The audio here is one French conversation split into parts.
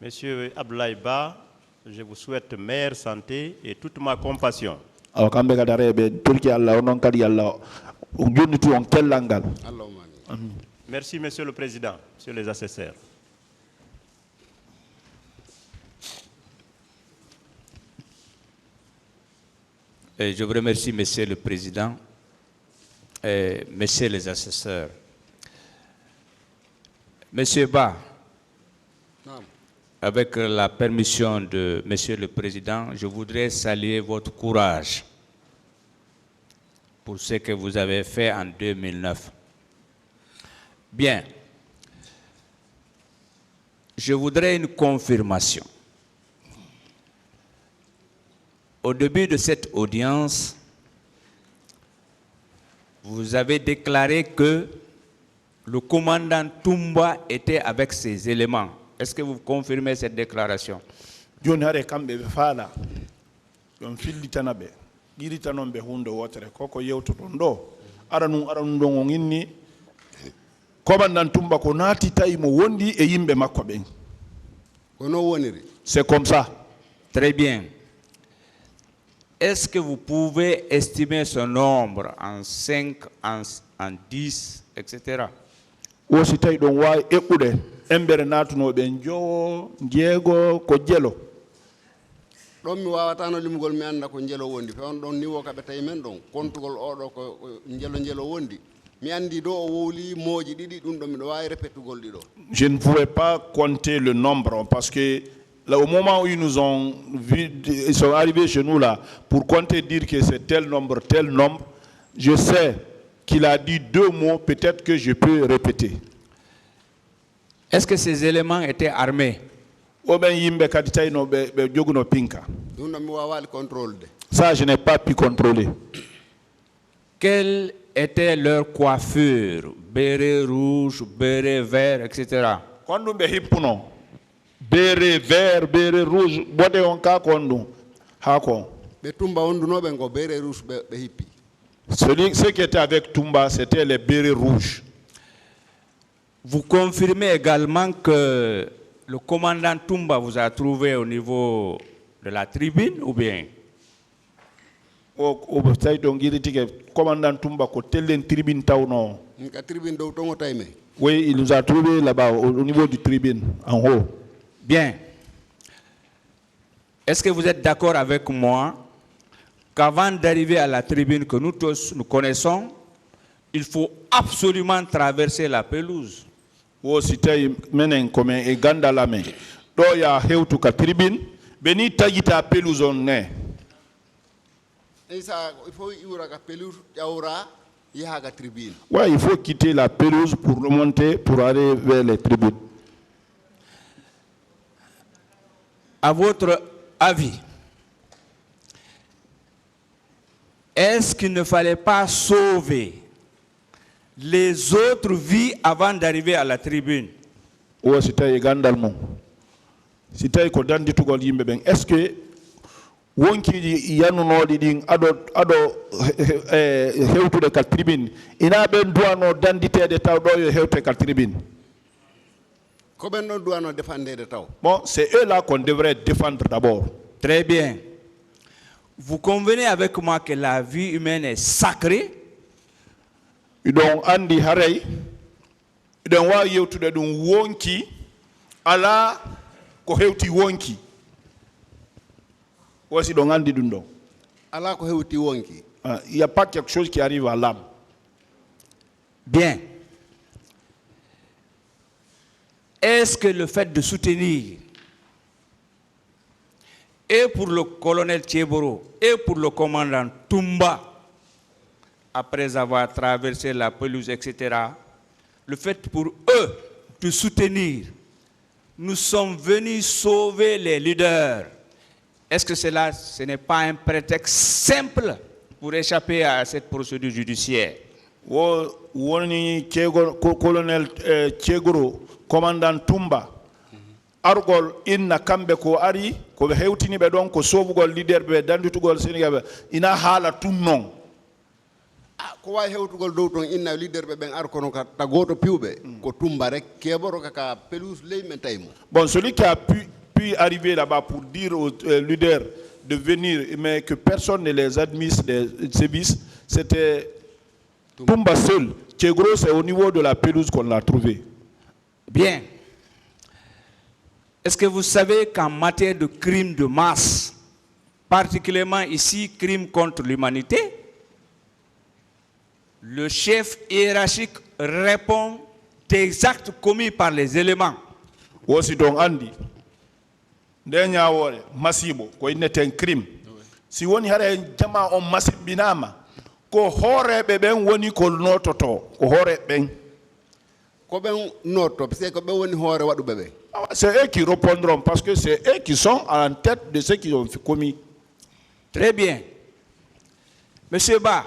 Monsieur Abdoulaye Ba, je vous souhaite meilleure santé et toute ma compassion. Merci, Monsieur le Président, Monsieur les assesseurs. Et je vous remercie, Monsieur le Président, et Messieurs les assesseurs. Monsieur Ba, avec la permission de Monsieur le Président, je voudrais saluer votre courage pour ce que vous avez fait en 2009. Bien. Je voudrais une confirmation. Au début de cette audience, vous avez déclaré que le commandant Toumba était avec ses éléments. Est-ce que vous confirmez cette déclaration? C'est comme ça. Très bien. Est-ce que vous pouvez estimer ce nombre en 5, en 10, etc.? Ɗon mi wawatano limgol mi anda ko njelo wondi on ɗon niwo kaɓe tawi men ɗon kontugol oɗo ko njelo wondi mi andi ɗo o wowli mooji ɗiɗi ɗum ɗo miɗo wawi répétugol ɗiɗo. Je ne pouvais pas compter le nombre parce que là, au moment où ils nous ont vu, ils sont arrivés chez nous là pour compter, dire que c'est tel nombre, je sais qu'il a dit 2 mots, peut-être que je peux répéter. Est-ce que ces éléments étaient armés? Ça, je n'ai pas pu contrôler. Quelle était leur coiffure? Béret rouge, béret vert, etc. Béret vert, béret rouge, Ceux qui étaient avec Toumba, c'était les bérets rouges. Vous confirmez également que le commandant Toumba vous a trouvé au niveau de la tribune ou bien? Oui, il nous a trouvé là-bas au niveau du tribune, en haut. Bien. Est-ce que vous êtes d'accord avec moi qu'avant d'arriver à la tribune que nous tous nous connaissons, il faut absolument traverser la pelouse? Wo sitay menen comme e gandala me do ya hewtu ka tribune beni tagita pelouse on ne Isa il faut iwra ka pelouse yawra yaha ka tribune. Ouais, il faut quitter la pelouse pour remonter pour aller vers les tribunes. À votre avis, est-ce qu'il ne fallait pas sauver les autres vies avant d'arriver à la tribune? Est-ce que wonki yanunodi din ado hewtude ka tribune ina ben duano danditede taw do yo hewte ka tribune? Ko ben non duano défendre taw. Bon, c'est eux là qu'on devrait défendre d'abord. Très bien. Vous convenez avec moi que la vie humaine est sacrée? Idon andi haray idon wa yewtude dum wonki ala ko hewti wonki wasi don andi dum do ala ko hewti wonki. Il y a pas quelque chose qui arrive à l'âme. Bien. Est-ce que le fait de soutenir et pour le colonel Tchéboro et pour le commandant Toumba, après avoir traversé la pelouse, etc., le fait pour eux de soutenir, nous sommes venus sauver les leaders. Est-ce que cela, ce n'est pas un prétexte simple pour échapper à cette procédure judiciaire? Woni colonel Tchégoro, commandant Toumba, argol inna kambe ko ari ko be hewtini be don ko sobugol leader be danditugol Sénégal ina hala tunnon. Ko way hewtugol dow ton inna leader be ben ar kono ka goto piwbe ko Toumba rek keboro ka pelouse ley men taymo. Bon, celui qui a pu puis arriver là-bas pour dire aux leaders de venir, mais que personne ne les admise des services, c'était Toumba seul. Tchegro, c'est au niveau de la pelouse qu'on l'a trouvé. Bien. Est-ce que vous savez qu'en matière de crimes de masse, particulièrement ici, crimes contre l'humanité, le chef hiérarchique répond des actes commis par les éléments. Aussi donc Andy, dernier word, massibo, ko inete un crime. Si woni hare jama on massib binama, ko hore be ben woni ko nototo, ko hore ben. Ko ben noto, parce que ko ben woni hore wadu bebe. C'est eux qui répondront parce que c'est eux qui sont en tête de ceux qui ont commis. Très bien. Monsieur Ba,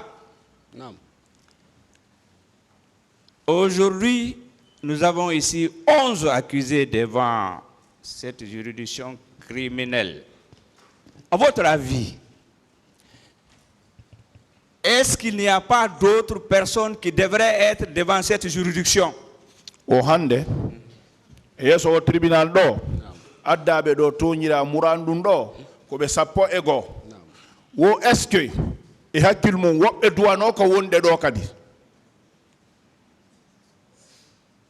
aujourd'hui, nous avons ici 11 accusés devant cette juridiction criminelle. À votre avis, est-ce qu'il n'y a pas d'autres personnes qui devraient être devant cette juridiction? Au hande, et au tribunal do, addabe do toñira murandum do, ko be sappo ego. Wo est-ce que e hakkil mum wobbe duwano ko wonde do kadi?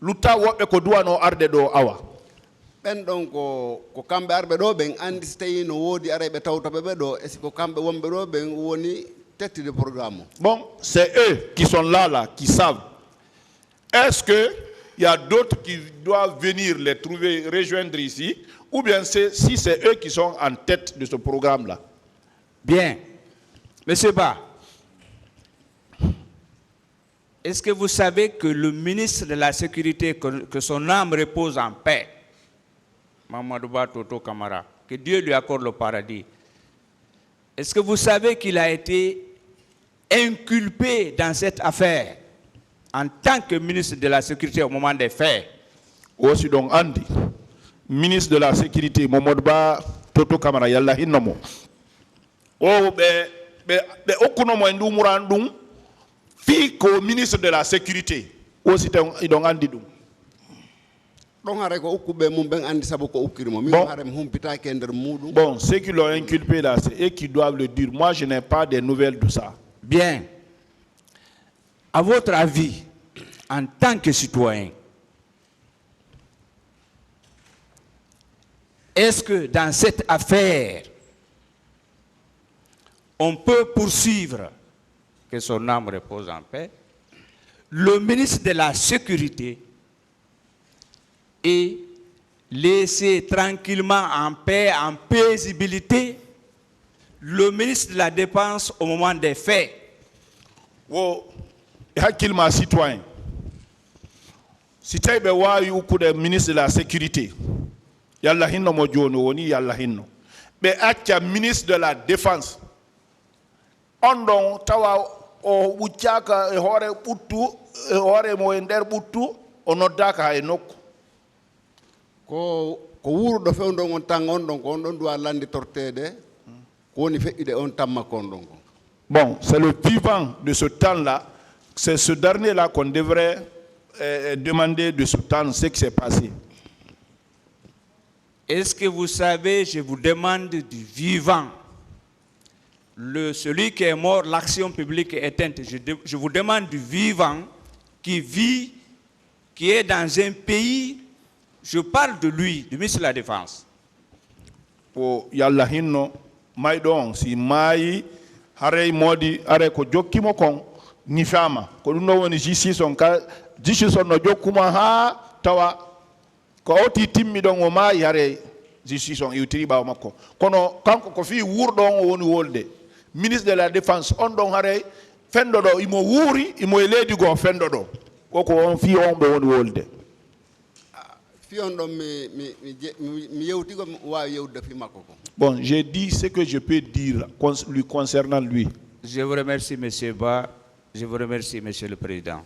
Lutta wobbe ko duwano arde do awa. Ben donc ko kambe arbe do ben andi stay no wodi arebe tawto bebe do est-ce que kambe wombe do ben woni tête de programme. Bon, c'est eux qui sont là qui savent. Est-ce que il y a d'autres qui doivent venir les trouver, rejoindre ici, ou bien si c'est eux qui sont en tête de ce programme-là? Bien. Monsieur Ba, est-ce que vous savez que le ministre de la Sécurité, que son âme repose en paix, Mamadou Ba Toto Kamara, que Dieu lui accorde le paradis, est-ce que vous savez qu'il a été inculpé dans cette affaire en tant que ministre de la Sécurité au moment des faits? Aussi donc Andy, ministre de la Sécurité, Mamadou Ba Toto Kamara, yalla hinnomo. Oh, be okunomo ndu murandum fi ko ministre de la Sécurité. Aussi donc Andy dum. Donc hare ko ukube mum ben andi sabu ko ukirimo mi hare humpita ke nder mudum. Bon, ceux qui l'ont inculpé là, c'est eux qui doivent le dire. Moi, je n'ai pas de nouvelles de ça. Bien. À votre avis, en tant que citoyen, est-ce que dans cette affaire, on peut poursuivre, que son âme repose en paix, le ministre de la Sécurité et laisser tranquillement en paix, en paisibilité, le ministre de la Défense au moment des faits? Wo hakilma citoyen. Si taïbe wa yu kude ministre de la Sécurité, yalla hinno mo jono woni yalla hinno. Be acca ministre de la Défense. Ondon tawa o wuccaka e hore buttu e hore mo e nder buttu o noddaka e nokku. Ko wurudo fewndon on tan on don ko on don doit landi tortede ko woni feide on tamma kon don. Bon, c'est le vivant de ce temps-là, c'est ce dernier-là qu'on devrait demander de ce temps, ce qui s'est passé. Est-ce que vous savez, je vous demande du vivant, celui qui est mort, l'action publique est éteinte. Je vous demande du vivant qui vit, qui est dans un pays, je parle de lui, du ministre de la Défense. Oh, yalla hinno, maïdon, si maï, harei modi, are ko jokkimo kon, ni fama, ko ɗum ɗo woni justice on ka, justice on no jokkuma ha tawa, ko oti timmi ɗon o maayi hare justice on iwtiri ɓawo makko. Kono kanko ko fi wurɗon o woni wolde. Ministre de la Défense on ɗon hare fendo ɗo imo wuuri imo e leydi goo fendo ɗo. Koko on fi on ɓe woni wolde. Fi on ɗon mi yewtigo wawi yewde fi makko ko. Bon, j'ai dit ce que je peux dire lui concernant lui. Je vous remercie, M. Ba. Je vous remercie, M. le Président.